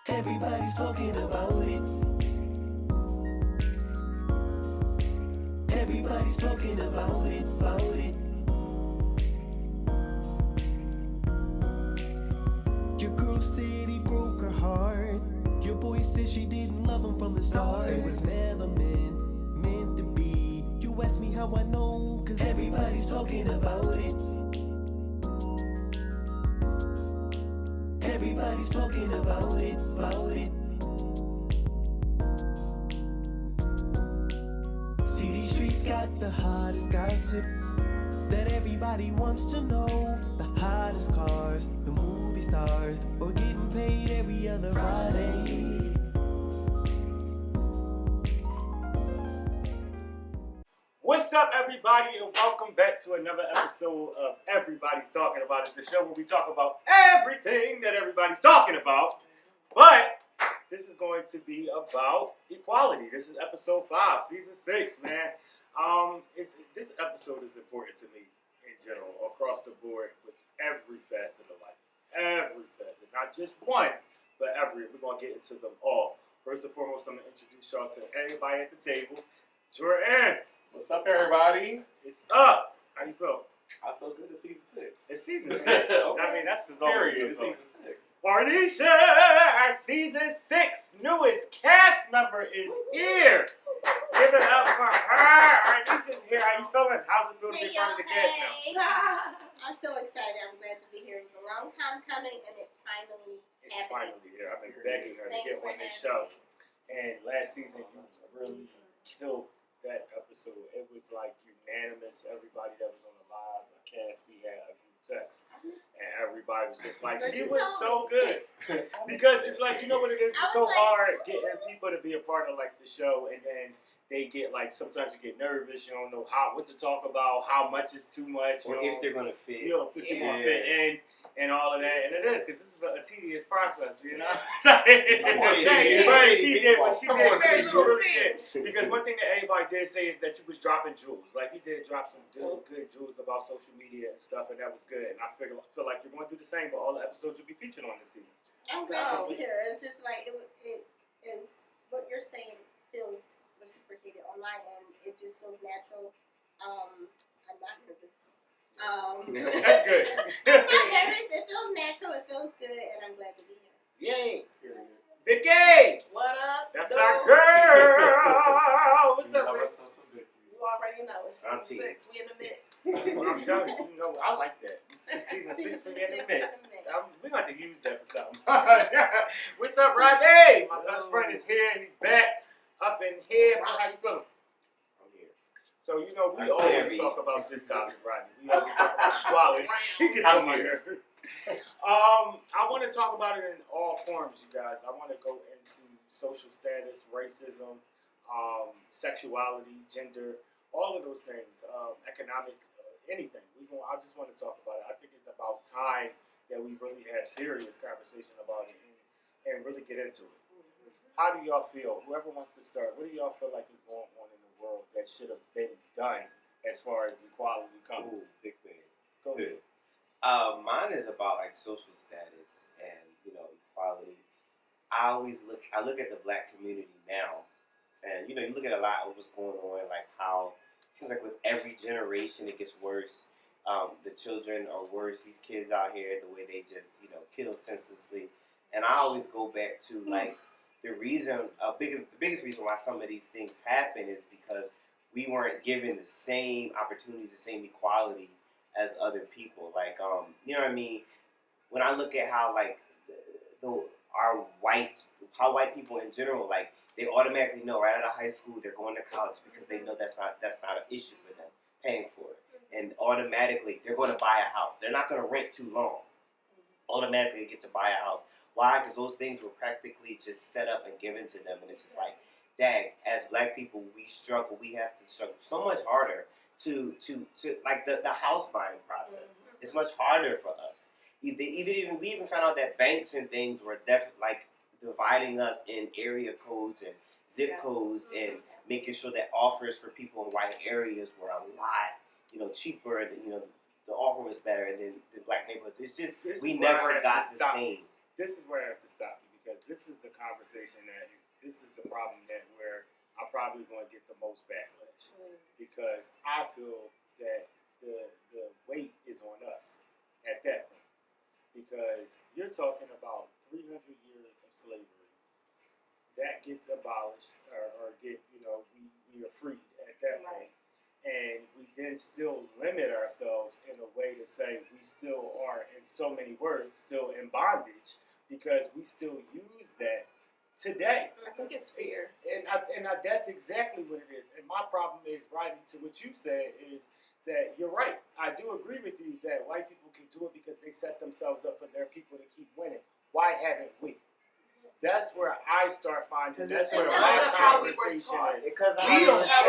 Everybody's talking about it. Everybody's talking about it, Your girl said he broke her heart. Your boy said she didn't love him from the start. It was never meant to be. You ask me how I know, cause everybody's talking about it. Everybody's talking about it, See, these streets got the hottest gossip that everybody wants to know. The hottest cars, the movie stars, or getting paid every other Friday. What's up, everybody, and welcome back to another episode of Everybody's Talking About It, the show where we talk about everything that everybody's talking about. But this is going to be about equality. This is episode 5, season 6, man. This episode is important to me in general, across the board, with every facet of life. Every facet, not just one, but every. We're going to get into them all. First and foremost, I'm going to introduce y'all to everybody at the table. Jordan. What's up, everybody? It's up. How you feel? I feel good. It's season 6. It's season 6. Okay. I mean, that's just always Period. good. It's season 6. Marnisha, our season 6 newest cast member is here. Give it up for her. Marnisha's here. How you feeling? How's it feel to be part of the cast now? I'm so excited. I'm glad to be here. It was a long time coming, and it's finally It's happening. finally here. I've been begging her to Thanks get for on this having show. me. And last season, you really killed that episode. It was like unanimous. Everybody that was on the live cast, we had a group text. And everybody was just like, she was so good. Because it's like, you know what it is? It's so hard getting people to be a part of like the show, and then they get like, sometimes you get nervous, you don't know what to talk about, how much is too much. Or if they're going to fit. You know, if they're going to fit in. And all of that, and it is, because this is a tedious process, you know? But she did what she Very did. little Because one thing that everybody did say is that you was dropping jewels. Like, you did drop some good jewels about social media and stuff, and that was good. And I feel like you're going to do the same, but all the episodes you'll be featured on this season. I'm glad to be here. It's just like, it is, what you're saying feels reciprocated on my end. It just feels natural. I'm not nervous. That's good. I'm not nervous. It feels natural. It feels good, and I'm glad to be here. Yay. Vicky! What up? That's our girl! What's up, Love Vicky? us some Vicky. You already know. It's season Auntie. 6. We in the mix. I'm telling you, I like that. It's season 6 for getting the mix. We're going to have to use that for something. What's up, Rodney? My best friend is here and he's back up in here. Bro, how you feeling? I'm here. So, you know, we I'm always clear, talk B. about this topic, Rodney. We always talk about equality. He gets on my nerves. I want to talk about it in all forms, you guys. I want to go into social status, racism, sexuality, gender, all of those things, economic, anything. I just want to talk about it. I think it's about time that we really have serious conversation about it and really get into it. How do y'all feel? Whoever wants to start, what do y'all feel like is going on in the world that should have been done as far as equality comes? Ooh, big thing. Go ahead. Mine is about like social status and equality. I look at the black community now, and you look at a lot of what's going on, like how it seems like with every generation it gets worse. The children are worse. These kids out here, the way they just kill senselessly, and I always go back to like. The biggest reason why some of these things happen is because we weren't given the same opportunities, the same equality as other people. Like, you know what I mean? When I look at how like how white people in general, like they automatically know right out of high school they're going to college because they know that's not an issue for them paying for it, and automatically they're going to buy a house. They're not going to rent too long. Automatically they get to buy a house. Why? Because those things were practically just set up and given to them. And it's just like, dang, as black people, we struggle. We have to struggle so much harder to like the house buying process. Mm-hmm. It's much harder for us. We even found out that banks and things were like dividing us in area codes and zip codes and making sure that offers for people in white areas were a lot, cheaper, and the offer was better than the black neighborhoods. It's just we never got the same. This is where I have to stop you because this is the conversation this is the problem that where I'm probably going to get the most backlash because I feel that the weight is on us at that point because you're talking about 300 years of slavery that gets abolished or get we are freed at that point. And we then still limit ourselves in a way to say we still are, in so many words, still in bondage because we still use that today. I think it's fear. And that's exactly what it is. And my problem is, Rodney, to what you said, is that you're right. I do agree with you that white people can do it because they set themselves up for their people to keep winning. Why haven't we? That's where I start finding. That's where my That's how we were conversation taught. is. Because We don't have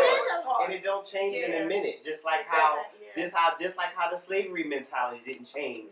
and it don't change in a minute. Just like just like how the slavery mentality didn't change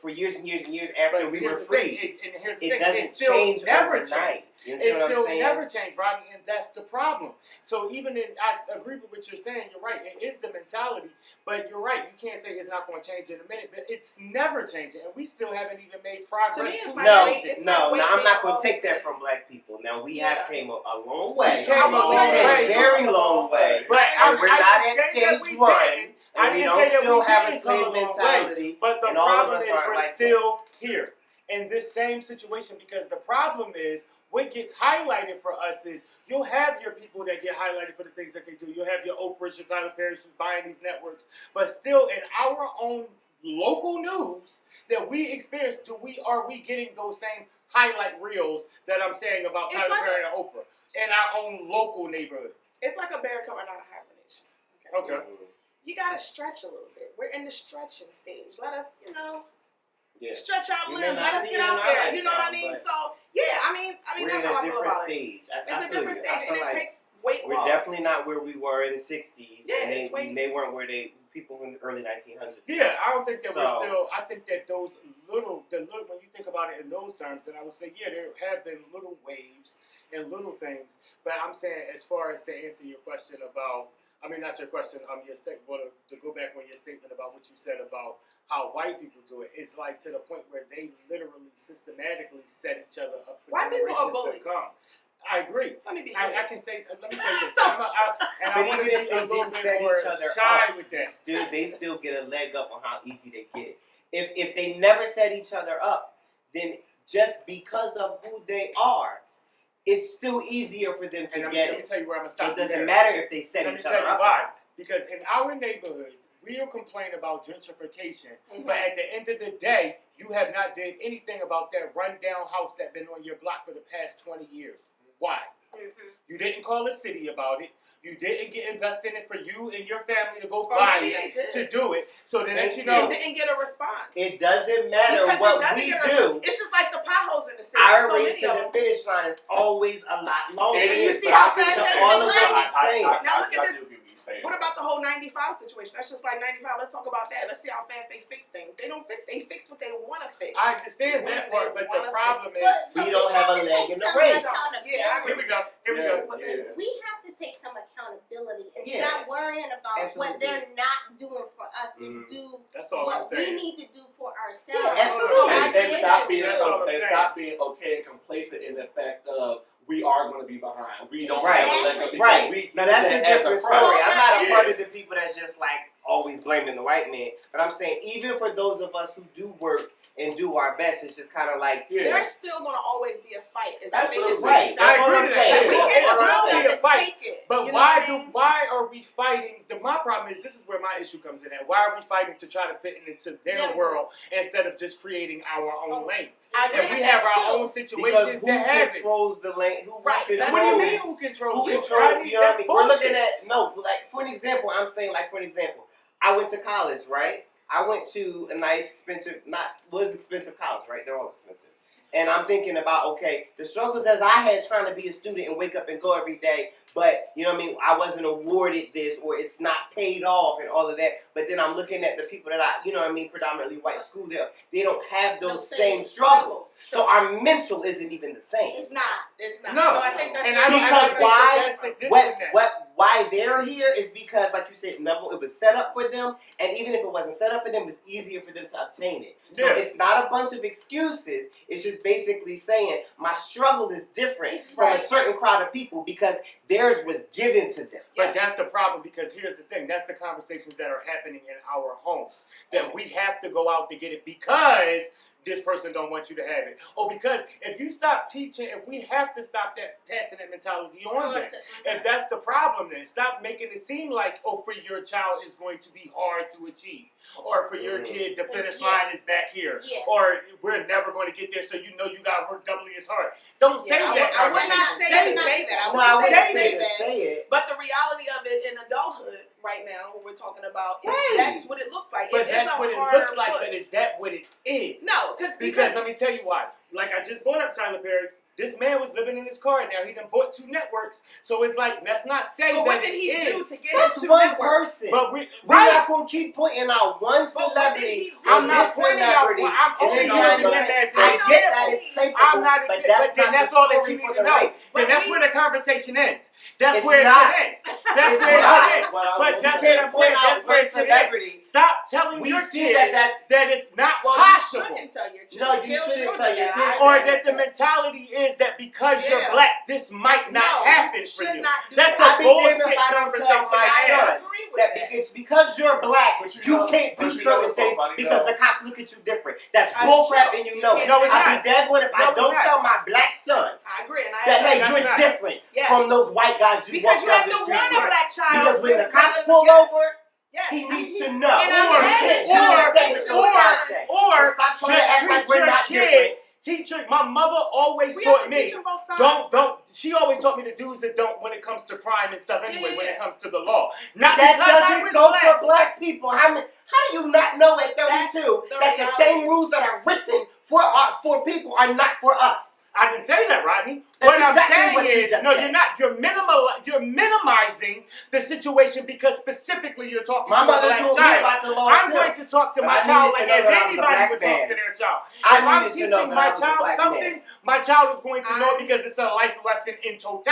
for years and years and years after But we here's were the free. thing, and here's the It thing, doesn't still change never overnight. changed. You It know what I'm still saying? never changed, Rodney, and that's the problem. So even I agree with what you're saying. You're right. It is the mentality, but you're right. You can't say it's not going to change in a minute, but it's never changing, and we still haven't even made progress. To me, it's No, I'm not going to take that from black people. Now we have came a long way. We came a long way. a very long way. But And we're not I at didn't say that we stage one, didn't. I and we didn't don't say that still we have a didn't come slave long way. mentality. But the and all of problem us is aren't we're like still here in this same situation because the problem is what gets highlighted for us is you'll have your people that get highlighted for the things that they do. You'll have your Oprahs, your Tyler Perry's who's buying these networks. But still in our own local news that we experience, are we getting those same highlight reels that I'm saying about It's Tyler like Perry and Oprah in our own local neighborhood? It's like a bear coming out of hibernation. Okay. You gotta stretch a little bit. We're in the stretching stage. Let us, Yeah. stretch our We limbs. may Let not us see get it out in there. our You know what I lifetime, mean? but So yeah, I mean we're that's in how a I feel different about it. stage. It's a different stage, and feel it like takes weight we're loss. definitely not where we were in the 60s. Yeah, and it's way- they weren't where people in the early 1900s. Yeah, I don't think that we're So- still. I think that those little, when you think about it in those terms, then I would say, yeah, there have been little waves and little things. But I'm saying, as far as to answer your question about, I mean, not your question, your statement, but to go back on your statement about what you said about how white people do it, it's like to the point where they literally systematically set each other up for White people are generations to bullies. come. I agree. Let me be clear. I can say, let me say this. So- and I But want to even be if a they little didn't bit set more each other shy up, with that. they still get a leg up on how easy they get it. If they never set each other up, then just because of who they are, it's still easier for them to And get let me it. tell you where I'm going to So stop. it doesn't you there. matter if they set Let me each tell other you up. why. Because in our neighborhoods, we'll complain about gentrification, Mm-hmm. but at the end of the day, you have not did anything about that rundown house that's been on your block for the past 20 years. Why? You didn't call the city about it. You didn't get invested in it for you and your family to go Or buy maybe it they did. to do it. So then Thank that you you. know. They didn't get a response. It doesn't matter Because what it doesn't we get a do. response. It's just like the potholes in the city. Our So race many to of the them. finish line is always a lot longer. And you is, see but how I get fast what they you're all of saying. what I'm saying. Now look at I this. do get what you're saying. What about the whole 95 situation? That's just like 95. Let's talk about that. Let's see how fast they fix things. They don't fix. They fix what they want to fix. I understand that part, but the problem is. We don't have a leg in the race. Yeah, I Here we go. Here we go. Yeah. We have to take some accountability and Yeah. stop worrying about what Absolutely. they're not doing for us Mhm. and do That's all I'm what we saying. need to do for ourselves. Yeah, absolutely. I And get stop that being too. That's all I'm and saying. stop being okay and complacent in the fact of we are going to be behind. We don't Right. have a leg up because Right. we Now that's a use that as different front. story. I'm not a Yeah. part of the people that's just like always blaming the white man. But I'm saying even for those of us who do work and do our best, it's just kind of like There's still going to always be a fight. If that Absolutely. makes right. sense. That's I all agree I'm to saying. that. Like, we Well, can't just it's know not them be a to fight. take it. But You know what I mean? why are we fighting? My problem is this is where my issue comes in at. Why are we fighting to try to fit into their Yeah. world instead of just creating our own lanes? I agree And we with have that our too. own because situations who that have it. controls the lane? Who Right. controls? What do you mean who controls Who it? controls? Rodney? You know what I That's mean? We're looking bullshit. at like for an example. I'm saying like for an example. I went to college, right? I went to a nice, expensive, was expensive college, right? They're all expensive. And I'm thinking about, okay, the struggles as I had trying to be a student and wake up and go every day, but, you know what I mean, I wasn't awarded this or it's not paid off and all of that. But then I'm looking at the people that you know what I mean, predominantly white school, they don't have those same struggles. So our mental isn't even the same. It's not. It's not. No. So I think that's And where I don't Because think why? that's the disconnect. why they're here is because, like you said, Neville, it was set up for them, and even if it wasn't set up for them, it's easier for them to obtain it. So Yeah. it's not a bunch of excuses. It's just basically saying my struggle is different from a certain crowd of people because theirs was given to them. But that's the problem, because here's the thing. That's the conversations that are happening in our homes. That we have to go out to get it because this person don't want you to have it. Or because if you stop teaching, if we have to stop that, passing that mentality on them. If that's the problem, then stop making it seem like, oh, for your child is going to be hard to achieve. Or for your kid, the finish line is back here. Yeah. Or we're never going to get there, so you know you got to work doubly as hard. Don't say that. I would not say that. I wouldn't say that. Say it. But the reality of it in adulthood right now, what we're talking about, is that's what it looks like. But it that's is a what it harder looks like, push. but is that what it is? No, because let me tell you why. Like I just brought up Tyler Perry. This man was living in his car now. He done bought 2 networks. So it's like, let's not say but that what did he it do is. to get That's his 2 one networks? person. But We're right. not going to keep pointing out one But what did he celebrity do? or I'm not this pointing out. celebrity. I'm and only then trying using to him say, as an I get that example. it's capable, I'm not but but that's then not that's the all that story you for need to the know. race. Then But that's we- where the conversation ends. That's It's where not. it ends. That's It's where not. it ends. But You that's can't what I'm saying. point out That's where one it should end. celebrity. Stop telling We your see kids that it's not Well, possible. you shouldn't tell your No, children. you shouldn't tell your that. kids I Or agree that the with mentality is that because you're Yeah. black, this might not No, happen you for should you. not do That's that. a I'd be damned bullshit if I don't conversation. tell my I son agree with that that. it's because you're black, But you you know- can't do but you know certain what's so things funny, because though? the cops look at you different. That's That's bullcrap true. and you You know can't it. No, it's I'd not. be dead when if No, I it's don't not. tell my black sons I agree, and I that, hey, That's you're not. different Yes. from those white guys you because walk you down have the to street warn a with. black child. Because when the with- cops with- pull yes. over, Yes. he needs to know. And I've You had can't this come and say conversation what those guys with say. Or So stop trying to just act like treat we're your not kid. different. My mother always We have taught to me. teach them both sides. She always taught me the do's and don't when it comes to crime and stuff anyway, when it Yeah. comes to the law. Not That because I doesn't was go black. for black people. How do you not know at 32 That's the that the reality. same rules that are written for people are not for us? I didn't say that, Rodney. That's What I'm exactly saying what you is, just no, said. you're not. You're minimizing the situation because specifically you're talking My to a mother black told me child. about the law I'm too. going to talk to But my I child needed like to know as that I was a anybody black would talk man. to their child. I If I'm needed to teaching know that my I was a child black something, man. my child is going to know it because it's a life lesson in total.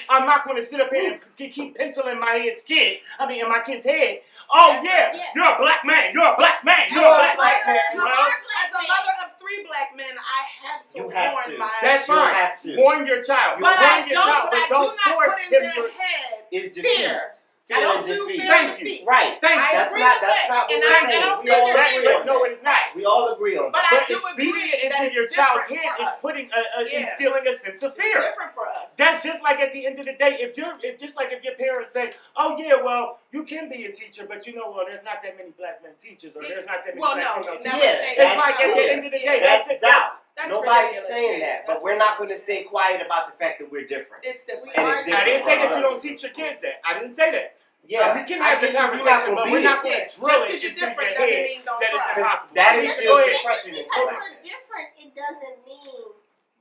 I'm not going to sit up here and keep penciling my in my kid's head. Oh yeah, Yeah. you're a black man. You're a black man. You're You're a a black black man. man. Well, As a mother of 3 black men, I have to You have warn to. my That's You fine. have to. Warn your child. You But have I Warn your don't. child, But but I do don't not force put in him their to. head Is defeat. fear. Fear I don't and do defeat. fear Thank and you. defeat. Right. Thank I you. That's agree not. with That's that. not what And we're I saying. don't We think all it's agree real. on No, that. it is not. We all agree on But that. I But do if agree beating it that into it's your child's different head for is us. putting Yeah. instilling a sense of It's fear. different for us. That's just like at the end of the day, if your parents say, "Oh yeah, well, you can be a teacher, but there's not that many black men teachers, or there's not that many Well, black no, female you teachers." never Yeah, say It's that. like at the end of the day, That's it. doubt. That's Nobody's ridiculous. saying Yeah, that, but that's we're not going to ridiculous. stay quiet about the fact that we're different. It's different. And it's I different didn't say for that you us. don't teach your kids that. I didn't say that. Yeah, we can I have the get you. We're not conversation, gonna but be we're it. not going Yeah, to drill just it because you're into your different doesn't head mean don't that it's try. impossible. That Just instills ahead. depression into because them. we're different, it doesn't mean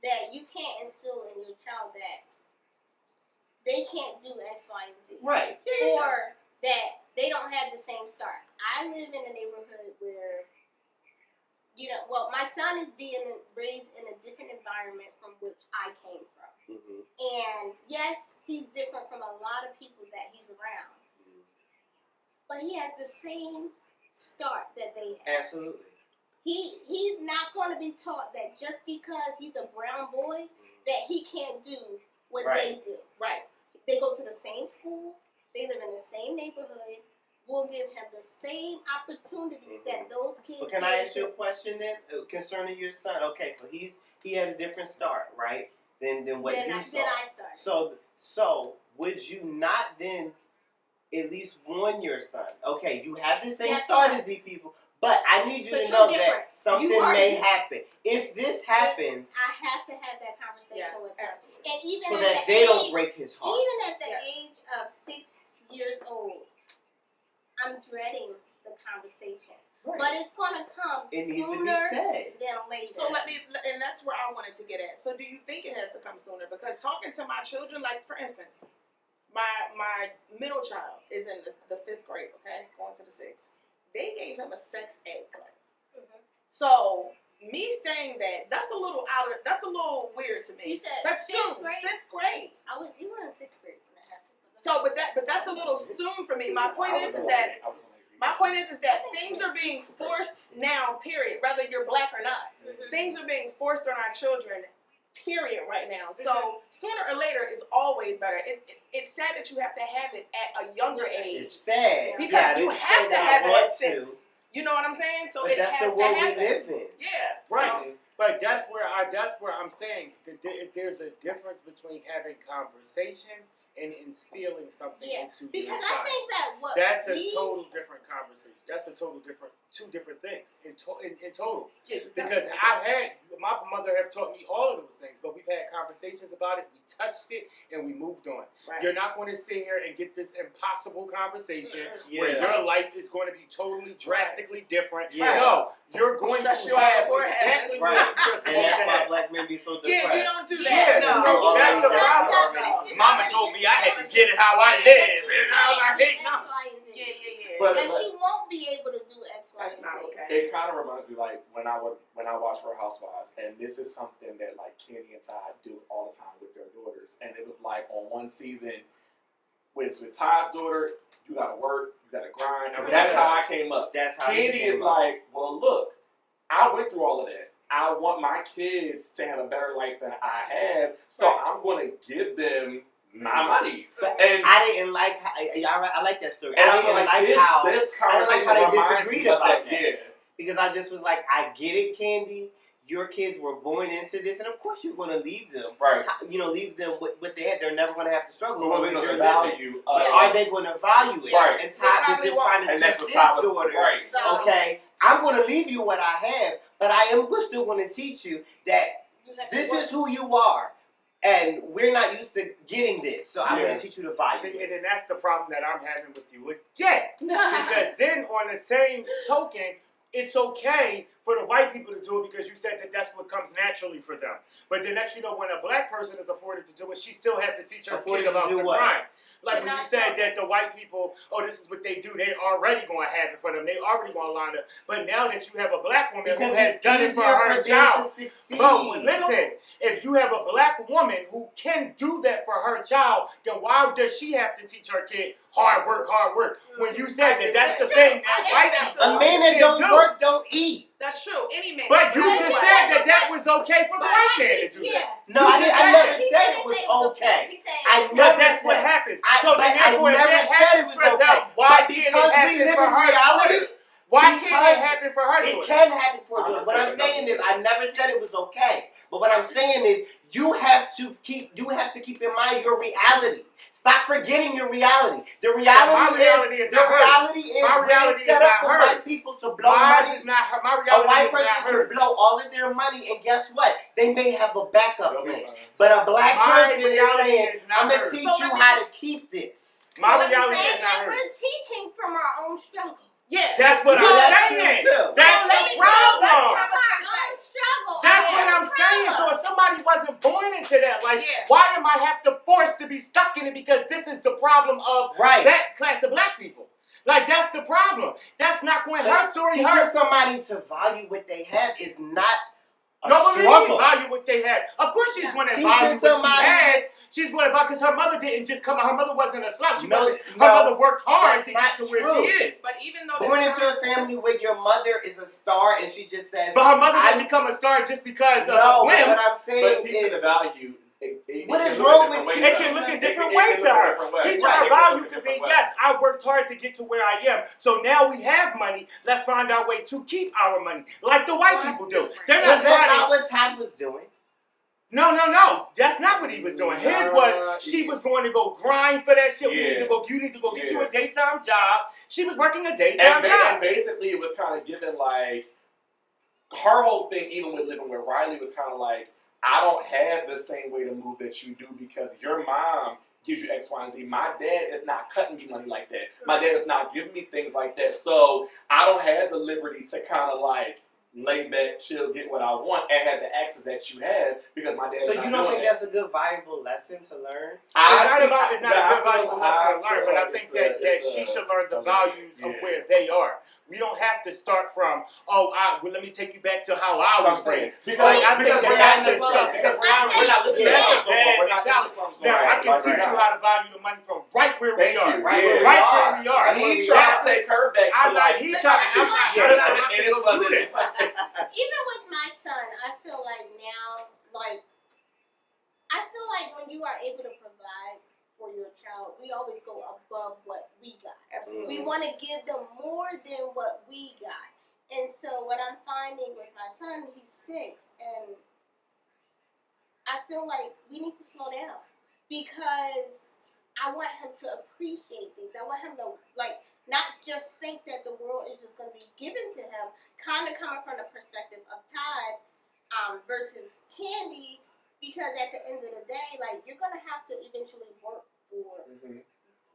that you can't instill in your child that they can't do X, Y, and Z. Right. Or that they don't have the same start. I live in a neighborhood where, my son is being raised in a different environment from which I came from. Mm-hmm. And yes, he's different from a lot of people that he's around. But he has the same start that they have. Absolutely. He's not going to be taught that just because he's a brown boy that he can't do what they do. Right. They go to the same school. They live in the same neighborhood. We'll give him the same opportunities that those kids. But can I ask you a question then concerning your son? Okay, so he has a different start, right? Than what you saw. Then I started. So would you not then at least warn your son? Okay, you have the same Yes, start sir. as these people, but I need you But to you're know different. that something You are may different. happen. If this happens, I have to have that conversation Yes, with them. absolutely. And even so at that the they age, don't break his heart. even at the Yes. age of 6 years old, I'm dreading the conversation. Right. But it's gonna come It needs to be sooner said. than later. So and that's where I wanted to get at. So do you think it has to come sooner? Because talking to my children, like for instance, my middle child is in the 5th grade, okay, going to the 6th. They gave him a sex ed class. Mhm. So me saying that's a little weird to me. You said that's 5th soon, grade? 5th grade. You were in 6th grade when that happened. So, but that's a little soon for me. My point is that things are being forced now. Period. Whether you're black or not, things are being forced on our children. Period. Right now. So sooner or later is always better. It's sad that you have to have it at a younger age. It's sad. Because you have to have it at 6. You know what I'm saying? So but it that's has the world to happen. we live in. Yeah. Right. So, But that's where I'm saying that there's a difference between having conversation and instilling something into your because child. I think that That's a total different conversation. That's a total different, two different things in total. yeah, Because I've had, my mother have taught me all of those things, but we've had conversations about it, we touched it, and we moved on. right. You're not going to sit here and get this impossible conversation where Yeah. your life is going to be totally drastically different. Yeah. No, you're going Stress to you out have before it exactly happens. what Right. you're supposed And that's to why have. black men be so depressed. Yeah, you don't do that. Yeah, no. that's the problem. No. Mama told me I had to get it how I live, and I hate X, nothing. Y, and Z. Yeah. But- That you won't be able to do X, Y, That's and not Z. okay. It kind of reminds me like when I watch Real Housewives, and this is something that like Kenny and Ty do all the time with their daughters. And it was like on one season, with Ty's daughter, you gotta work, you gotta grind. 'Cause that's how I came up. That's how Candy he came is up. like, well, look, I went through all of that. I want my kids to have a better life than I have, so I'm going to give them my money. And I didn't like how, I like that story. and I I feel didn't like like how this I didn't like conversation how they reminds disagreed me of about that. that. Yeah. because I just was like, I get it, Candy. Your kids were born into this, and of course you're going to leave them. Right. Leave them with what they had. They're never going to have to struggle. But what they because know you're the living. value But of are they going to value it? Right. And They Todd was probably just won't. trying to and teach that's what his Todd was daughter. right. So, Okay, I'm going to leave you what I have, but I am still going to teach you that You have to this work. is who you are, and we're not used to getting this. So I'm Yeah. going to teach you to value See, it. and then that's the problem that I'm having with you again. Because then on the same token, it's okay for the white people to do it because you said that that's what comes naturally for them. But then next, when a black person is afforded to do it, she still has to teach her Afforded kid to about do the what? crime. Like To when you not said suffer. that the white people, this is what they do, they already going to have it for them. They already going to line up. But now that you have a black woman Because who has it's done it easier for for her them child. to succeed. But listen, if you have a black woman who can do that for her child, then why does she have to teach her kid hard work? When you said that that's the thing that white people A man that can don't do. work don't eat. That's true. Any man. But you But just what? said that was okay for the white man to do that. No, You I just never said said it was okay. He said I But never that's what said. happens. But then I therefore, if never that said happens it was for them, okay. why But can't it because we happen live for in her reality, daughter? Why can't it because happen for her it daughter? can happen for I'm them. not What I'm saying saying is, nothing. I never said it was okay. But what I'm saying is, you have to keep in mind your reality. Stop forgetting your reality. The My reality reality is is not her. My when reality it's set is up not for her. white people to blow Mine money. is not her. My A reality white is not person hers. can blow all of their money, and guess what? They may have a backup They'll be plan. fine. But a black My person is reality saying, is not I'm going to hers. teach So you let me- how to keep this. My So let me reality say is And not that hers. we're teaching from our own struggle. Yeah. That's what So I'm that's saying. true, too. That's So let the me- problem. that's what I was Our gonna say. own struggle. That's our what own I'm saying. So trauma. if somebody wasn't born into that, like, Yeah. why am I have to force to be stuck in it? Because this is the problem of Right. that class of black people. Like, that's the problem. That's not going her story. Teaching Her somebody to value what they have is not a nobody struggle. value what they have. Of course, she's going to Teaching value what she somebody- has. She's going to value because her mother didn't just come out. Her mother wasn't a slut. Her No, mother worked hard that's to not get to where true. she is. But even though Born this into a family where your mother is a star and she just says, But her mother I- didn't become a star just because of no, a whim. what I'm But saying teaching the is, value. What can is look wrong a different with way It to can her. look a It different can way look to a her. different way. Teaching Right, her it can value look a could be, different way. yes, I worked hard to get to where I am. So now we have money. Let's find our way to keep our money. Like the white Well, people that's do. different. They're was not that trying not to. what Todd was doing? No. That's not what he was doing. His was, she was going to go grind for that shit. You need to go get you a daytime job. She was working a daytime And job. basically, it was kind of given like her whole thing, even with living with Riley, was kind of like, I don't have the same way to move that you do because your mom gives you X, Y, and Z. My dad is not cutting me money like that. My dad is not giving me things like that. So I don't have the liberty to kind of like lay back, chill, get what I want, and have the access that you have because my dad So is not you don't doing think that. that's a good, valuable lesson to learn? It's not a good valuable lesson to learn, feel but I like think it's that she should learn the values of where they are. We don't have to start from, let me take you back to how I was raised. Because I think we're that's not in the the club. thing. Because we're not living in the That's club. a bad not in the slums. Now, I can Right, teach you right. how to value the money from right where we Thank are. you. Right Yeah. where we Right are. where we are. Right He where we tried are. to take her back to I'm like, like. he But tried. that's I'm why- not. Yeah, I'm and not it gonna do wasn't. that. Even with my son, I feel like now, like, I feel like when you are able to provide for your child, we always go above what we got. Absolutely. We want to give them more than what we got. And so what I'm finding with my son, he's 6, and I feel like we need to slow down because I want him to appreciate things. I want him to, like, not just think that the world is just going to be given to him, kind of coming from the perspective of Todd versus Candy, because at the end of the day, like, you're going to have to eventually work for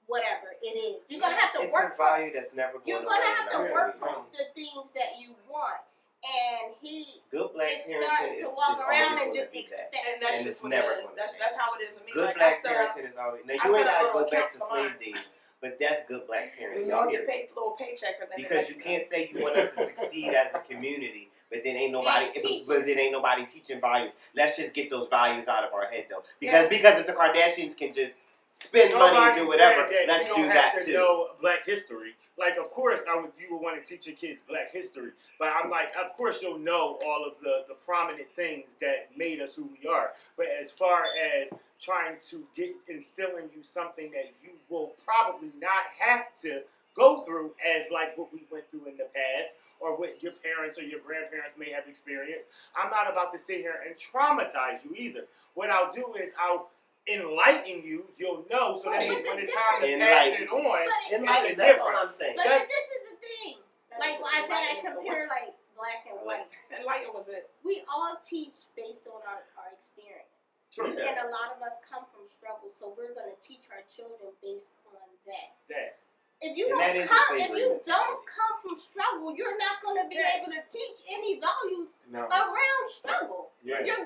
whatever it is. You're going to have to It's work a for, value that's never going you're away. going to have in to our work community. for the things that you want. And he Good black is parenting starting is, to walk is around always and gonna just be that. expect. And that's And just it's what never it is. gonna That's change. how it is with me. Good Like, black I set up, parenting is always. Now I you set ain't up gotta little go back accounts to for slave mine. days, but that's good black parenting. we all get period. paid little paychecks at the end Because of you the can't say you want us to succeed as a community, but then ain't nobody, teaching. but then ain't nobody teaching values. Let's just get those values out of our head though, because if the Kardashians can just spend money and do Nobody whatever, said that let's you do don't that have to too. know Black history. Like, of course, you would want to teach your kids Black history, but I'm like, of course, you'll know all of the prominent things that made us who we are. But as far as trying to instill in you something that you will probably not have to go through, as like what we went through in the past, or what your parents or your grandparents may have experienced, I'm not about to sit here and traumatize you either. What I'll do is I'll enlighten you, you'll know, so that But means the when it's time to pass Enlighten. it on, But Enlighten, it's that's all different. I'm saying. But That's- this is the thing. That Like, is why that I enlightenment is the compare word. like black and white. Enlighten was it. We all teach based on our experience. True. Yeah. And a lot of us come from struggle, so we're going to teach our children based on that. That. If you And that don't is a come, if slavery you mentality. don't come from struggle, you're not going to be Yeah. able to teach any values No. around struggle. Yeah. You're if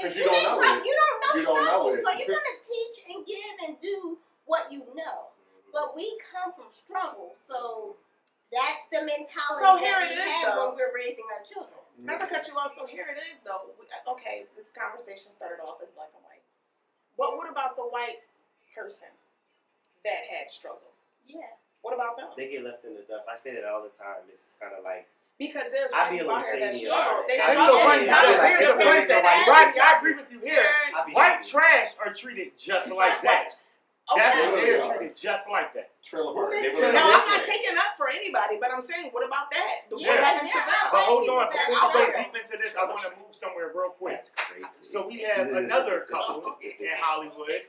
'Cause you you don't didn't know grow, it. you don't know You don't know struggle, it. so you're going to teach and give and do what you know. But we come from struggle, so that's the mentality So here that it we is, have though. when we're raising our children. Not to cut you off, so here it is though. Okay, this conversation started off as black and white. But what about the white person that had struggle? Yeah. What about them? They get left in the dust. I say that all the time. It's kind of like Because there's I be white a people out little here that shady struggle. about it. They I That's be so struggle. funny. shady. I be Because like, here's this the person funny thing. is Rodney, white. I agree with you here. I be White shady. trash are treated just like that. That's Okay. what Yeah. they're treated just like that. Trailer Who park. makes They it? were No, I'm not different. taking up for anybody, but I'm saying, what about that? Yeah, What happens to yeah. them? But hold people on, that before we are go struggle. deep into this, I want to move somewhere real quick. That's crazy. So we have another couple in Hollywood.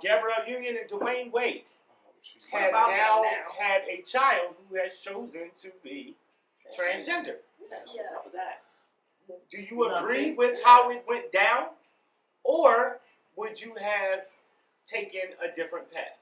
Gabrielle Union and Dwayne Wade What have about now them now? had a child who has chosen to be transgender. Yeah. What was that? Do you agree Nothing. with how it went down, or would you have taken a different path?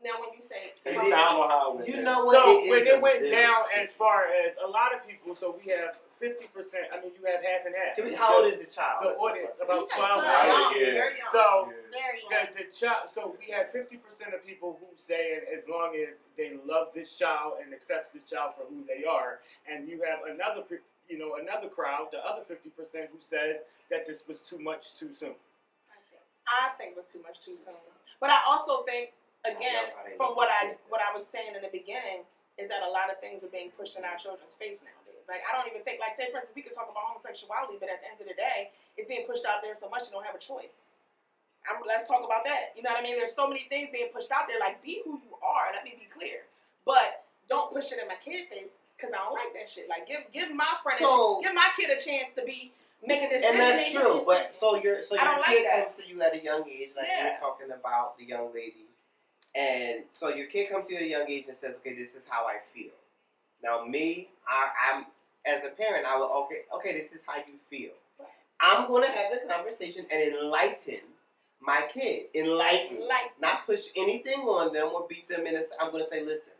Now, when you say, It's Is it- down on how it went You down. know what? So It when is it a went little down, sticky. as far as a lot of people, so we have 50%. I mean, you have half and half. How old is the child? the That's audience? what About He's like 12. 12. young, Yeah. very young. So Very young. the child. So we have 50% of people who say, as long as they love this child and accept this child for who they are, and you have another crowd, the other 50% who says that this was too much too soon. I think it was too much too soon. But I also think, again, from what I was saying in the beginning, is that a lot of things are being pushed in our children's face nowadays. Like, I don't even think, like, say, for instance, we could talk about homosexuality, but at the end of the day, it's being pushed out there so much you don't have a choice. Let's talk about that. You know what I mean? There's so many things being pushed out there. Like, be who you are. Let me be clear. But don't push it in my kid face, because I don't like that shit. Like, give my friend, give my kid a chance to make a decision. And that's make a true. But decision. so your I don't like kid that. comes to you at a young age, like Yeah. you're talking about the young lady, and so your kid comes to you at a young age and says, "Okay, this is how I feel." Now, me, I'm as a parent, I will okay, this is how you feel. I'm gonna have the conversation and enlighten my kid. Enlighten, not push anything on them or beat them in. I'm gonna say, listen,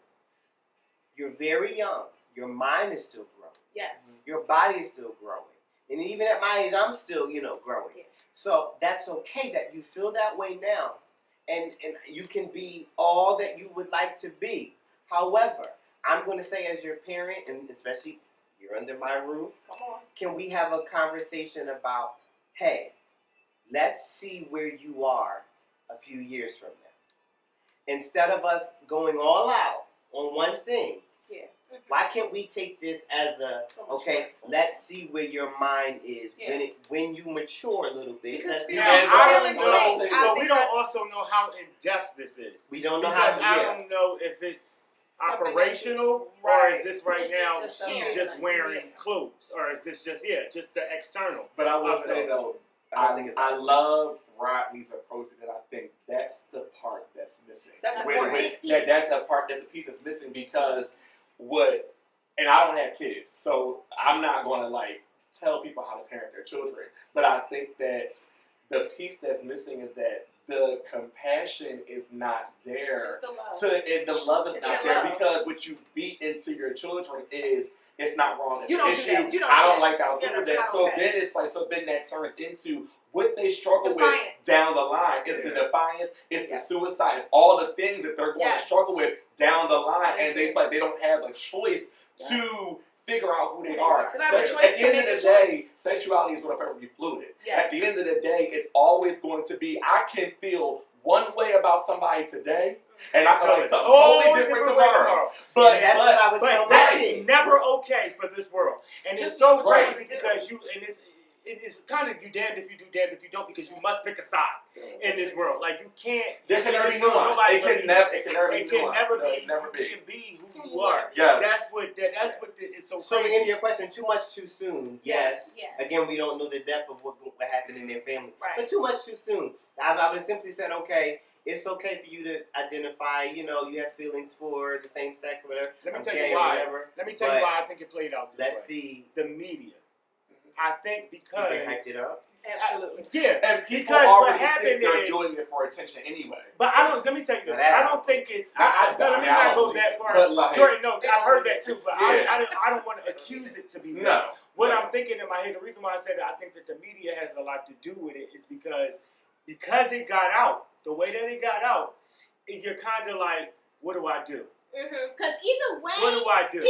you're very young. Your mind is still growing. Yes. Your body is still growing. And even at my age, I'm still, growing. Yeah. So that's okay that you feel that way now. And you can be all that you would like to be. However, I'm going to say as your parent, and especially you're under my roof, Come on. can we have a conversation about, hey, let's see where you are a few years from now. Instead of us going all out on one thing, Yeah. why can't we take this as a, So much okay, more. let's see where your mind is Yeah. when you mature a little bit. Because Let's see. Now, Yeah, I feeling don't know, change. I but think we don't that's also know how in depth this is. We don't know Because how. I Yeah. don't know if it's something that operational, you- or right. is this right It's now just a she's feeling. just wearing Yeah. clothes, or is this just just the external? But I will of it say all. though, I don't think it's I that. love Rodney's approach because I think that's the part that's missing. That's Wait, important. wait, that's a part. That's a piece that's missing because what, and I don't have kids, so I'm not going to like tell people how to parent their children. But I think that the piece that's missing is that the compassion is not there. It's the love. And the love is It's not your there love. because what you beat into your children is it's not wrong. It's You an don't do issue. that. You don't I do don't that. like that. I don't Yeah, do that's that. not So okay. then it's like, so then that turns into what they struggle with Defiance. down the line. It's the defiance. It's the suicide. It's all the things that they're going to Yes. struggle with down the line, Yes. and they like they don't have a choice to figure out who they are. They don't have a So choice at to the end make of a the choice. day, sexuality is going to forever be fluid. Yes. At the end of the day, it's always going to be. I can feel one way about somebody today, and I feel like something totally different tomorrow. But That's what I would tell But my that is kids. never okay for this world, and Just it's so do what you crazy do. because it's kind of you damned if you do, damned if you don't, because you must pick a side in this world. Like you can't. there can in never this be world, nuance. nobody It can believes- never. It can never be It can nuance. never No, be. it never You be. can be who you are. Yes. That's what is so So to crazy. answer your question, too much too soon. Yes. Yeah. Again, we don't know the depth of what happened in their family. Right. But too much too soon. I would have simply said, okay, it's okay for you to identify, you have feelings for the same sex or whatever. Let me I'm tell gay you or why. whatever. Let me tell But you why I think it played out this Let's way. see. The media. I think Think because they hyped it up. Absolutely. yeah, And people because what already think happened they're is. doing it for attention anyway. But I don't. Let me tell you this. Now that- I don't think it's. I let me not go that far. But like, Jordan, no, I've heard that too. But Yeah. I don't want to accuse it to be that. no. What no. I'm thinking in my head, the reason why I said that I think that the media has a lot to do with it is because it got out the way that it got out. You're kind of like, what do I do? Because either way, What do I do?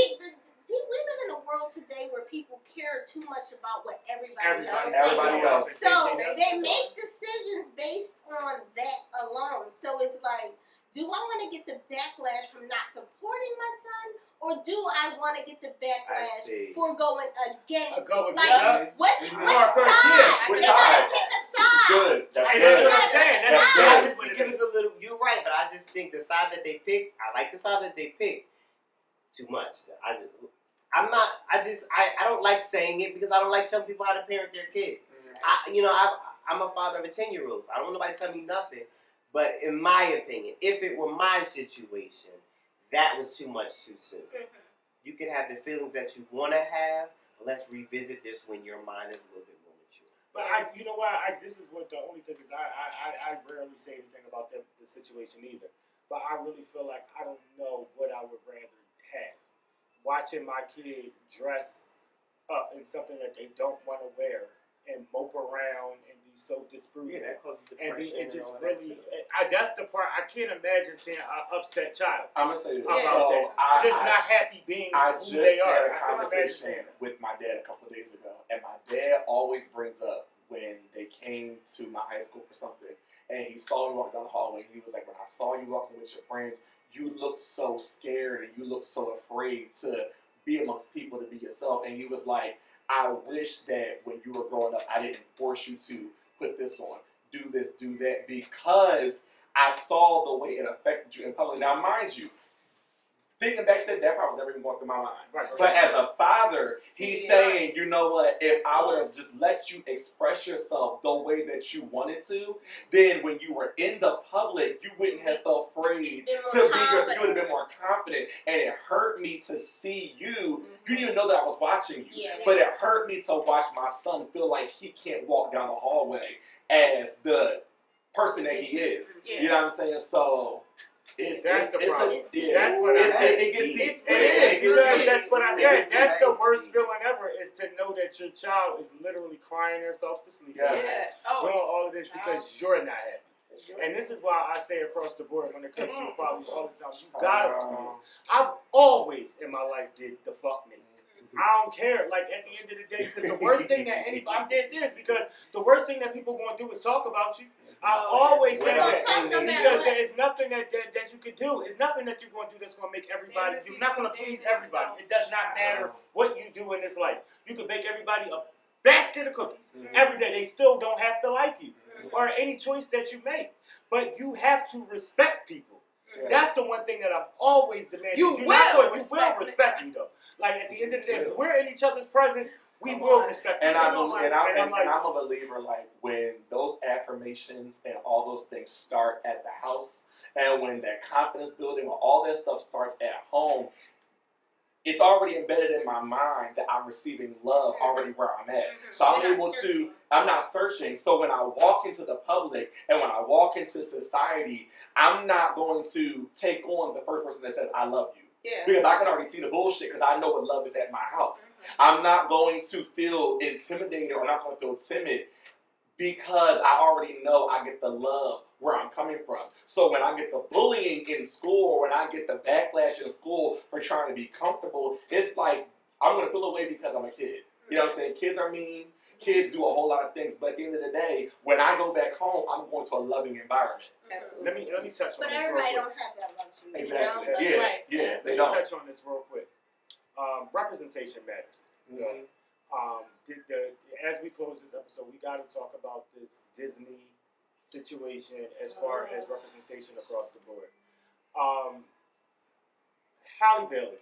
we live in a world today where people care too much about what everybody else Everybody thinks. else. So Thinking they make decisions based on that alone. So it's like, do I want to get the backlash from not supporting my son, or do I want to get the I backlash see. for going against? Go Like, against- which Mhm. side? Yeah, which They gotta side? pick a This is side. good. That's Hey, good. that's what I'm saying. That's I good. just think it was a little. You're right, but I just think the side that they picked. I like the side that they picked. Too much. I'm not. I don't like saying it because I don't like telling people how to parent their kids. I'm a father of a 10-year-old. I don't want nobody to tell me nothing. But in my opinion, if it were my situation, that was too much too soon. You can have the feelings that you want to have, but let's revisit this when your mind is a little bit more mature. But you know why? This is what the only thing is. I rarely say anything about the situation either. But I really feel like I don't know what I would rather have. Watching my kid dress up in something that they don't want to wear and mope around and be so disproving. That causes And depression it just all that really, stuff. that's the part I can't imagine seeing an upset child I'm gonna say this. about So that. Just not happy being I who just they had are. a I can conversation imagine that. with my dad a couple of days ago, and my dad always brings up when they came to my high school for something, and he saw me walk down the hallway, and he was like, "When I saw you walking with your friends, you looked so scared and you looked so afraid to be amongst people, to be yourself." And he was like, "I wish that when you were growing up, I didn't force you to put this on, do this, do that, because I saw the way it affected you in public." Now, mind you, thinking back to that probably was never even going through my mind. Right. But as a father, he's Yeah. saying, you know what, if I would have just let you express yourself the way that you wanted to, then when you were in the public, you wouldn't have felt afraid Been more to be yourself. You confident. would have been more confident. And it hurt me to see you. You didn't even know that I was watching you. Yeah. But it hurt me to watch my son feel like he can't walk down the hallway as the person that he is. Yeah. You know what I'm saying? So That's the problem. Yeah. That's what I It said. gets deep. It's It is, really because deep. that's what I It said. gets That's deep. the worst feeling ever, is to know that your child is literally crying herself to sleep. Yes. Yeah. Doing Oh, all of this because you're not happy. And this is why I say across the board when it comes to equality all the time, you gotta do it. I've always in my life did the fuck me. I don't care. Like, at the end of the day, because the worst thing that I'm dead serious, because the worst thing that people going to do is talk about you. I always say Well, that. talk no matter Because what. there is nothing that you can do. It's nothing that you're going to do that's going to make everybody. You're not going to please everybody. It does not matter what you do in this life. You can bake everybody a basket of cookies every day. They still don't have to like you or any choice that you make. But you have to respect people. That's the one thing that I've always demanded. You will respect me though. Like, at the end of the day, if we're in each other's presence, we will respect each And other. I'm a believer, like, when those affirmations and all those things start at the house, and when that confidence building, when all that stuff starts at home, it's already embedded in my mind that I'm receiving love already where I'm at. So I'm not searching. So when I walk into the public and when I walk into society, I'm not going to take on the first person that says, I love you. Yeah. Because I can already see the bullshit because I know what love is at my house. I'm not going to feel intimidated or not going to feel timid because I already know I get the love where I'm coming from. So when I get the bullying in school or when I get the backlash in school for trying to be comfortable, it's like I'm going to feel away because I'm a kid. You know what I'm saying? Kids are mean. Kids do a whole lot of things. But at the end of the day, when I go back home, I'm going to a loving environment. Absolutely. Let me touch on But this everybody real quick. don't have that luxury. Exactly. You know? Yeah. right. Yeah. Let They me don't. touch on this real quick. Representation matters. You know? As we close this episode, we got to talk about this Disney situation as far as representation across the board. Halle Bailey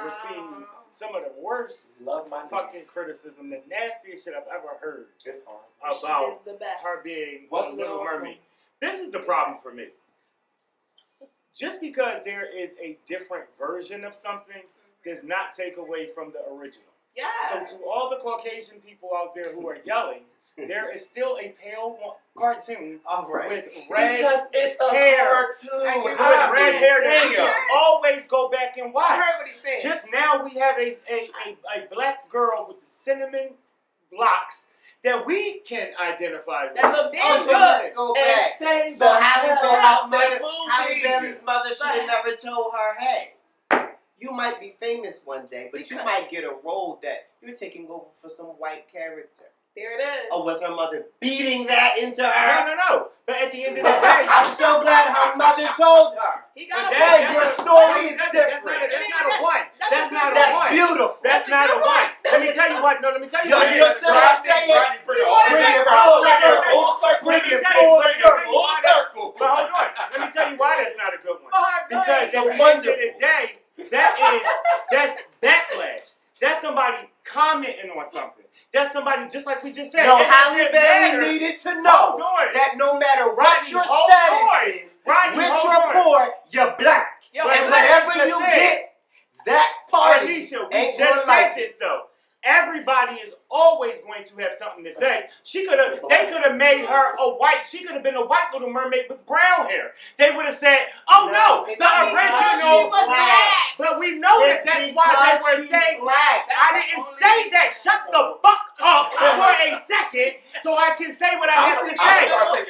received some of the worst Love my fucking niece. criticism, the nastiest shit I've ever heard It's hard. about She did the best. her being Wasn't it Little awesome? Mermaid. This is the problem for me. Just because there is a different version of something does not take away from the original. Yeah. So to all the Caucasian people out there who are yelling, there is still a pale cartoon All right. with red Because it's a hair. cartoon. with red hair that you Damn. can always go back and I watch. heard what he said. Just now we have a black girl with the cinnamon locks that we can identify with. That look damn Also, good. let's go And back. say So the Halle hell Bailey's out mother, that Halle movie. Bailey's mother should have never told her, hey, you might be famous one day, but you might get a role that you're taking over for some white character. There it is. Or was her mother beating that into her? No. But at the end of the day, I'm so glad her mother told her. He got But a Hey, point. your story is That's different. not a one. That's That's a not a good That's one. beautiful. That's not a good one. point. Let me tell you what. No, let me tell you Yo, what. you know what I'm saying? Bring it You wanted Bring that it full full circle. circle. Bring it Let me full tell you, circle. Full circle. But hold on. Let me tell you why that's not a good one. For her good. Because So at the end of the wonderful. day, that's backlash. That's somebody commenting on something. That's somebody, just like we just said. No, it Halle doesn't Bailey matter. needed to know Hold on. that no matter what Rodney, your hold status on. is, Rodney, rich hold or on. poor, you're black. Yo, But And black. whatever you get, that party Alicia, we ain't just gonna said like it. this though. Everybody is always going to have something to say. They could have made her a white. She could have been a white Little Mermaid with brown hair. They would have said, "Oh no, it's the because original." she was black. But we know It's that's why they were because saying. she's black. I didn't say that. Shut the fuck up for a second, so I can say what I have to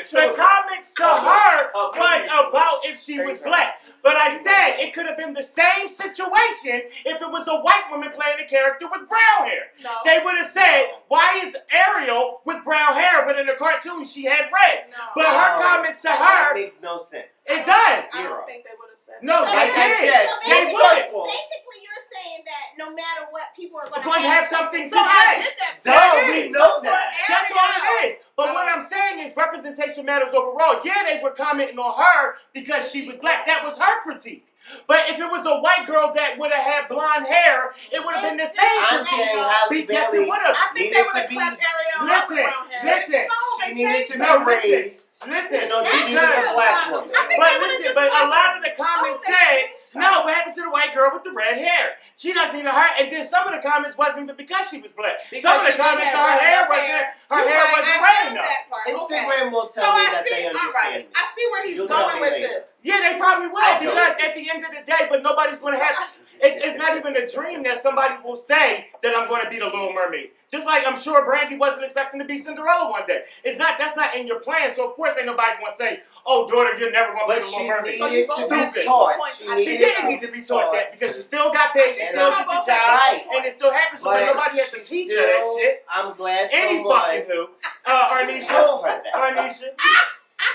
say. The comments to her was about if she was black. But I said it could have been the same situation if it was a white woman playing a character with brown hair. No. They would have said, why is Ariel with brown hair, but in the cartoon she had red? No. But her comments to That her, makes no sense. it does. I don't think they would have said No, that. they Like I did. said, They full would. circle. Basically, you're saying that no matter what, people are going Going to have something to So I say. did that. Duh, That we is. know For that. That's all it is. But what I'm saying is representation matters overall. Yeah, they were commenting on her because she was black. That was her critique. But if it was a white girl that would have had blonde hair, it would have been the same I'm critique. saying Halle Yes, it Bailey would have. I think they needed would to have be. clapped Ariel Listen, around here. listen. She needed to be No, listen. raised Listen, to know that she was because- a black woman. I think But they would've listen, just but a clapped lot her. of the comments Oh, said, they no, what happened to the white girl with the red hair? She doesn't even her, and then some of the comments wasn't even because she was black. Some of the comments, her hair wasn't red enough. Instagram will So tell me I that see, they all right. understand me. I see where he's You'll tell going me with later. this. Yeah, they probably will, I don't. because at the end of the day, but nobody's going to have, it's not even a dream that somebody will say that I'm going to be the Little Mermaid. Just like I'm sure Brandy wasn't expecting to be Cinderella one day. That's not in your plan. So of course ain't nobody gonna say, "Oh, daughter, you're never gonna be the Little Mermaid." So you go back to Stupid. your point. She didn't need to be taught that because she still got paid, she still get the job, Right. and it still happens. So nobody has to teach her that shit. I'm glad Any someone fucking who. Arnisha. told her that. Arnisha.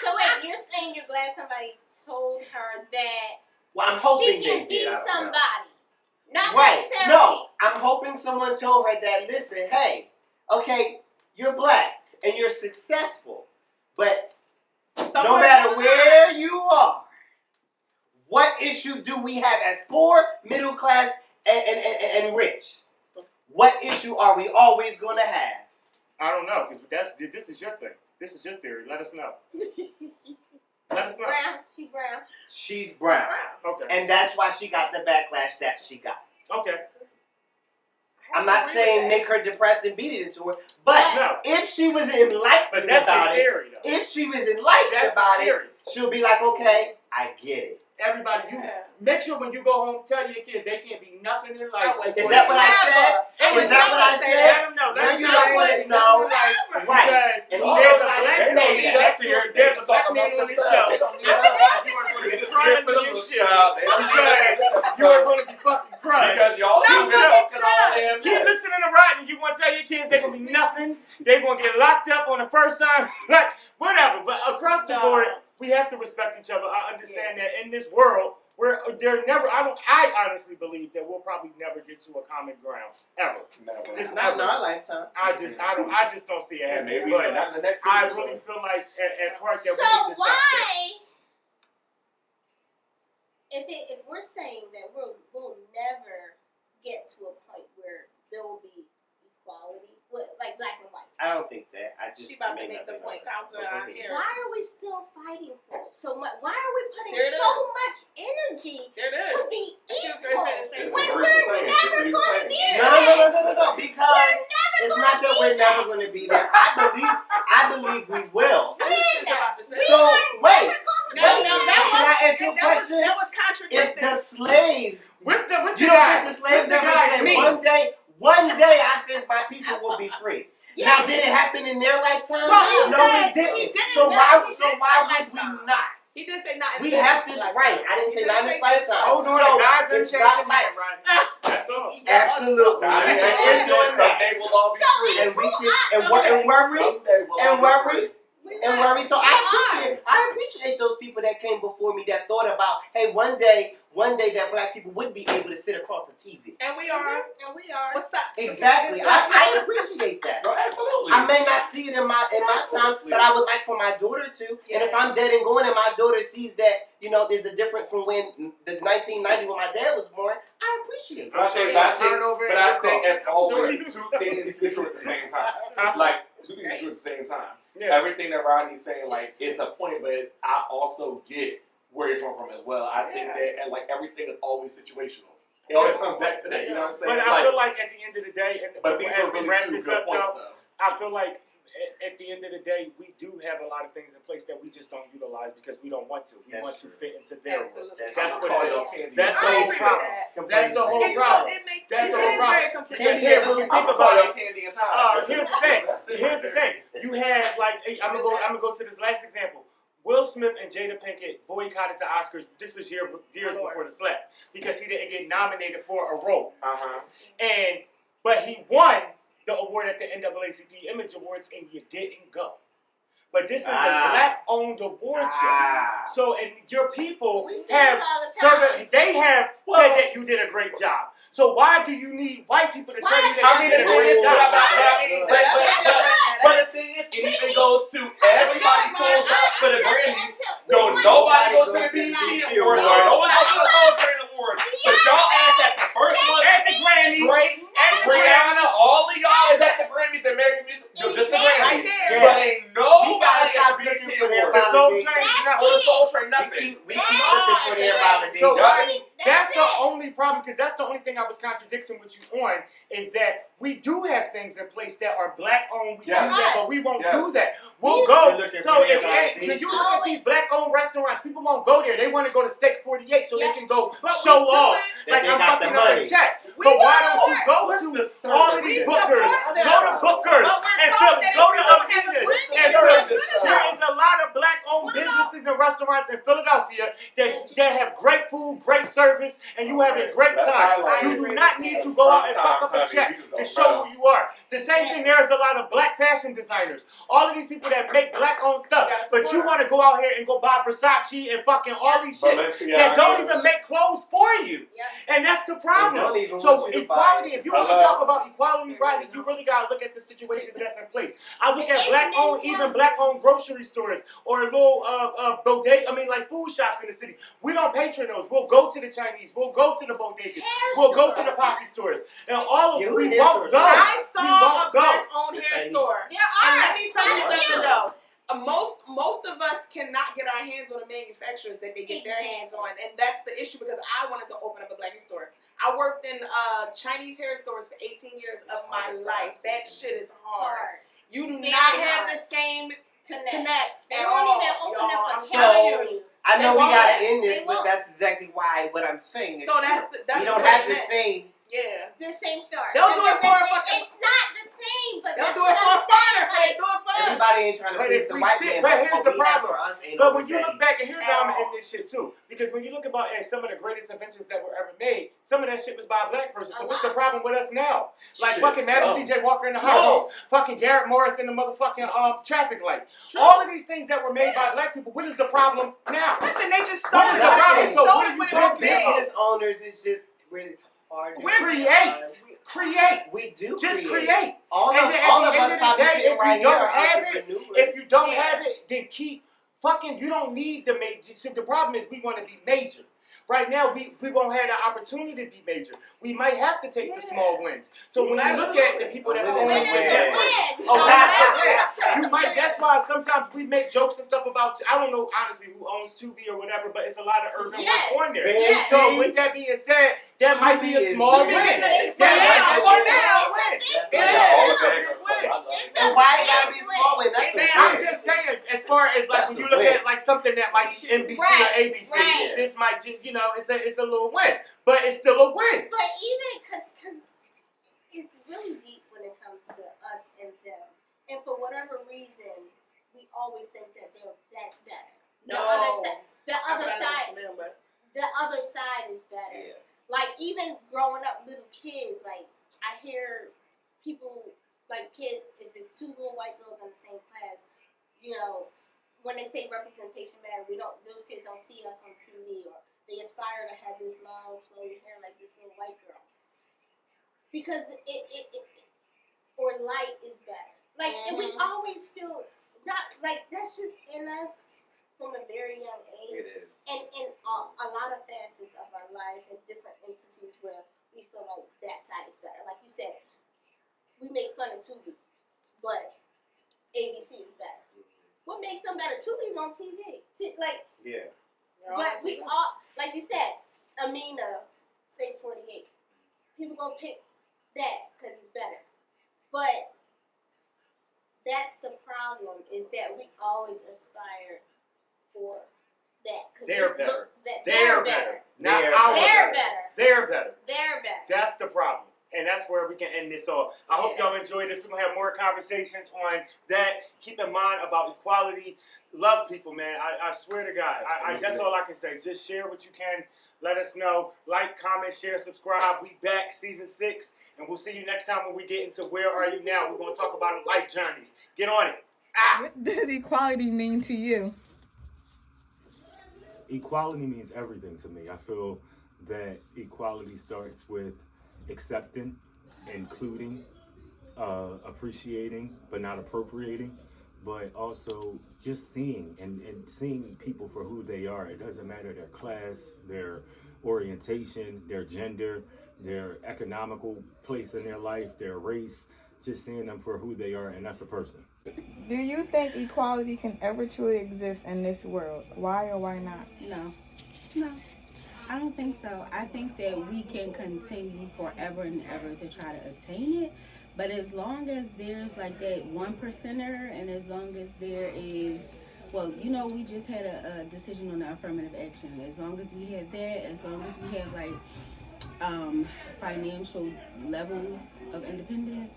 So wait, you're saying you're glad somebody told her that Well, I'm hoping she they can be did. I don't know. somebody. Not Right. necessarily. No, I'm hoping someone told her that, listen, hey, okay, you're black and you're successful, but no matter where you are, what issue do we have as poor, middle class, and rich? What issue are we always going to have? I don't know, because this is your thing. This is your theory. Let us know. Let us know. Brown. She brown. She's brown. Okay. And that's why she got the backlash that she got. Okay. I'm not saying make her depressed and beat it into her, but No. if she was But enlightened that's about his it, theory, though. if she was enlightened That's about his it, theory. she'll be like, okay, I get it. Everybody, you make sure when you go home, tell your kids they can't be nothing in life. Is that what I said? Is that what I said? Let them know. Now Let you them know what? No. Right. Because And there's a all black they man. need us here. There's a black man on this show. They don't need You us. are going to be crying for your shit. You are going to be fucking crying. Because y'all too been talking all damn Keep day. listening to Rodney. You want to tell your kids they're going to be nothing. They're going to get locked up on the first time. Like, whatever. But across the board, we have to respect each other. I understand that in this world, I honestly believe that we'll probably never get to a common ground. Ever. Never. Just Not in never. our lifetime. I just don't see it Yeah, happening. maybe But not in the next I season, really so. feel like at Park that we So need to stop why, if we're saying that we'll never get to a point where there will be equality, like black and white, I don't think that. I just She about to may make not the be point. right. I'm good. I'm here. why are we still fighting for it so much? Why are we putting There it so is. much energy There it is. to be She was equal gonna say the It's same when a we're verse saying. That's what never he was going to saying. be No, there? because it's not that we're never going to be there. I believe we will. I knew she was about to say So, that. wait. No, Can I ask you a question? that was If contradicting. the slaves, What's the you don't guy? think the slaves What's the ever guy's say, name? one day I think my people will be free. Yeah. Now, did it happen in their lifetime? Well, he No, said- it didn't. he didn't So say- why he would didn't say we lifetime. not? He did say not in We this have to, lifetime. right, I didn't say He not in didn't this say this lifetime. Hold on, So, God's it's unchanging not hand, like, right? That's all. absolutely. God, We he are said doing that. someday we'll all be free. And we can, and Someday worry, we'll all be free. and worry. So I appreciate those people that came before me that thought about, hey, one day that black people would be able to sit across a TV. And we are. And we are. What's up? Exactly. I appreciate that. No, absolutely. I may not see it in my time, but I would like for my daughter to. And if I'm dead and going and my daughter sees that, there's a difference from when the 1990 when my dad was born, I appreciate it. But I think as always, two things be true at the same time. Like, two things be true at the same time. Yeah. Everything that Rodney's saying, like, it's a point, but I also get where you're coming from as well. I think that, and like, everything is always situational. It always comes back to that, you know what I'm saying? But I feel like at the end of the day, and but these as are we really wrap two this good up, points, though, though. I feel like at the end of the day, we do have a lot of things in place that we just don't utilize because we don't want to. We That's want to true. fit into their world. Absolutely. That's what Call it y'all is. candy. That's the I whole agree with problem. that. That's the whole It's problem. so it makes That's it the is whole problem. very complicated. Candy, Yeah, when you I'm think gonna about call it, y'all candy and time. here's the thing. That's it Here's right the thing. You had I'm gonna go to this last example. Will Smith and Jada Pinkett boycotted the Oscars. This was years before the slap because he didn't get nominated for a role. But he won the award at the NAACP Image Awards, and you didn't go. But this is a black-owned award show. So, and your people We see have this all the time. they have said that you did a great job. So why do you need white people to tell you that you did a great job? But the thing is, it even goes to everybody pulls up for the Grammys. No, nobody goes to the BET Awards. No one goes to the Soul Train Awards. But y'all ass at the first one At the Grammys. Drake, Rihanna, all of y'all is at the Grammys, American Music, just the Right Grammys. there. But ain't nobody gotta at stop the looking BET for their Awards. The Soul validation. Train, Or the Soul Train, nothing. We keep looking for their validation. So Rodney, that's That's the it. only problem, because that's the only thing I was contradicting with you on, is that we do have things in place that are black owned. We Yes. do that, but we won't Yes. do that. will You- go. You're looking So for if that when you look at these black-owned restaurants, people won't go there. They want to go to Steak 48 so Yeah. they can go But show we do off. it. Like They I'm got the fucking up money. a check. We But why don't you support- go What's to the service all of We these support bookers? them. Go to bookers But we're and told that go if we to don't have arenas. agreement, And we're not there good enough. is a lot of black-owned What about- businesses and restaurants in Philadelphia that have great food, great service, and you have a great Let's time. highlight You it. do not need to go out and fuck up a Sometimes, check honey, we to just show don't who you are. The same thing, there is a lot of black fashion designers. All of these people that make black-owned stuff, You gotta but you support want to go out here and go buy Versace and fucking all these shit that don't even make clothes for you. Yep. And that's the They problem. don't even So want you to buy equality, it. if you want to talk about equality, Riley, you really gotta look at the situations that's in place. I look at It's black-owned, even mentality. black-owned grocery stores or little bodega. I mean, like food shops in the city. We don't patron those. We'll go to the Chinese. We'll go to the bodegas. We'll go to the poppy stores, and all of Yeah, them we we hair won't stores. go. I We saw a won't go. black-owned The hair Chinese. store. There are. And let me tell you There something are. though. Most of us cannot get our hands on the manufacturers that they get their hands on, and that's the issue because I wanted to open up a black store. I worked in Chinese hair stores for 18 years of my life. That shit is hard. Hard. You do Very not have hard. the same Connect. connects They at won't all. even open y'all. up I'm a telling account you. for you. I know They we won't. gotta end this, They but won't. that's exactly why what I'm saying is So that's true. You don't what have it the meant. same. Yeah. The same store. They'll do it for a fucking. It's not the same, but They'll that's do it what for I'm a finer saying. if they do it for us. Everybody ain't trying to But please if the we white sit- man, but but here's what the we have problem. for us ain't But always when you that look easy. back, and here's how I'm At gonna all. end this shit too, because when you look about at some of the greatest inventions that were ever made, some of that shit was by a black person. So A what's the lot. problem with us now? Like Shit, fucking Madam some. C.J. Walker in the Most. house, fucking Garrett Morris in the motherfucking traffic light. True. All of these things that were made by black people. What is the problem now? Nothing. They just stole What it. is the problem? They So stole what it are when you it was talking about? big. Business owners, it's just really hard. to Create. We do Just create. create. All And of, then at all the of end us of the probably day, sitting if right you don't here are have it, entrepreneurs. if you don't Yeah. have it, then keep fucking. You don't need the major. See, the problem is we want to be major. Right now, we won't have the opportunity to be major. We might have to take the Yeah. small wins. So when you look at the people that A own win the is a win. networks, Oh, you might. That's why sometimes we make jokes and stuff about. I don't know honestly who owns Tubi or whatever, but it's a lot of urban Yes. work on there. Yes. So with that being said, that might be a Tubi small is win. big. That For now, might be for a now. small win. That's It right. is. All It's the a bad big stuff. win. I love It's it. And why it gotta be a small win? That's Exactly. the I'm win. just saying, as far as like That's when the you look win. at like something that might be NBC or Right, ABC, right. this might just it's a little win, but it's still a win. But even because it's really deep when it comes to us and them, and for whatever reason, we always think that that's better. No. The other side, Them, but the other side is better. Yeah. Like even growing up, little kids, like I hear people, like kids, if it's two little white girls in the same class, you know, when they say representation matter, those kids don't see us on TV, or they aspire to have this long, flowy hair like this little white girl. Because it or light is better. Like, and we always feel not like that's just in us from a very young age. It is. And in a lot of facets of our life and different entities where we feel like that side is better. Like you said, we make fun of Tubi, but ABC is better. What makes them better? Tubi's on TV. Yeah. But we all, like you said, Amina, State 48. People gonna pick that because it's better. But that's the problem, is that we always aspire for that. 'Cause They're it better. look that They're better. Not They're our They're better. better. They're better. They're better. That's the problem. And that's where we can end this off. I hope y'all enjoyed this. We're going to have more conversations on that. Keep in mind about equality. Love people, man. I swear to God. That's all I can say. Just share what you can. Let us know. Like, comment, share, subscribe. We back season 6. And we'll see you next time when we get into Where Are You Now. We're going to talk about life journeys. Get on it. What does equality mean to you? Equality means everything to me. I feel that equality starts with accepting, including, appreciating, but not appropriating, but also just seeing and seeing people for who they are. It doesn't matter their class, their orientation, their gender, their economical place in their life, their race, just seeing them for who they are, and that's a person. Do you think equality can ever truly exist in this world? Why or why not? No, I don't think so. I think that we can continue forever and ever to try to attain it, But as long as there's like that 1%er, and as long as there is, well, you know, we just had a decision on the affirmative action. As long as we have that, as long as we have like financial levels of independence,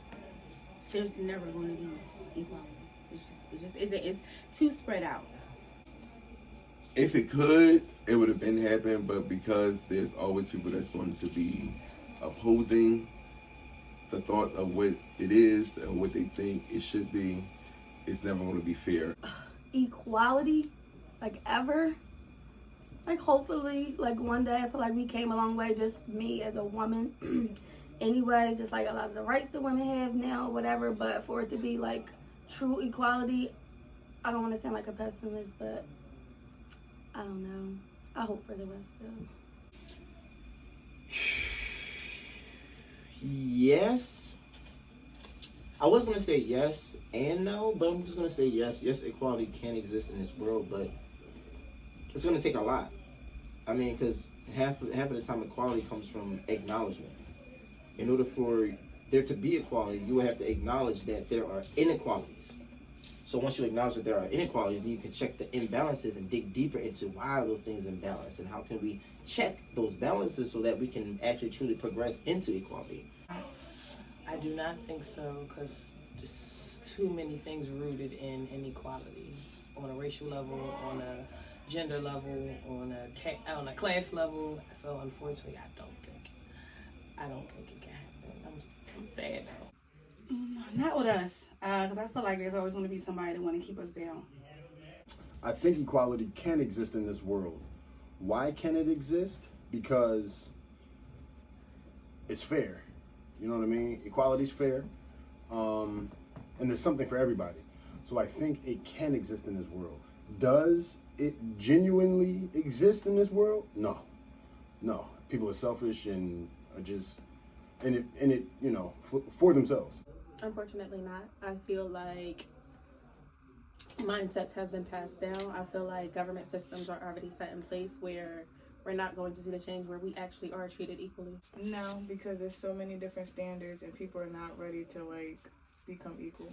there's never going to be equality. It's too spread out. If it could, it would have been happened, but because there's always people that's going to be opposing the thought of what it is or what they think it should be, it's never going to be fair. Equality, like ever, like hopefully, like one day I feel like we came a long way, just me as a woman anyway, just like a lot of the rights that women have now, whatever, but for it to be like true equality, I don't want to sound like a pessimist, but I don't know. I hope for the best though. Yes. I was going to say yes and no, but I'm just going to say yes. Yes, equality can exist in this world, but it's going to take a lot. I mean, because half of the time equality comes from acknowledgement. In order for there to be equality, you will have to acknowledge that there are inequalities. So once you acknowledge that there are inequalities, then you can check the imbalances and dig deeper into why are those things imbalanced and how can we check those balances so that we can actually truly progress into equality. I do not think so, because just too many things rooted in inequality on a racial level, on a gender level, on a class level. So unfortunately, I don't think it can happen. I'm sad though. Not with us, because I feel like there's always going to be somebody that want to keep us down. I think equality can exist in this world. Why can it exist? Because it's fair. You know what I mean? Equality's fair. And there's something for everybody. So I think it can exist in this world. Does it genuinely exist in this world? No. No. People are selfish and are just in it, you know, for themselves. Unfortunately not. I feel like mindsets have been passed down. I feel like government systems are already set in place where we're not going to see the change where we actually are treated equally. No, because there's so many different standards and people are not ready to like become equal.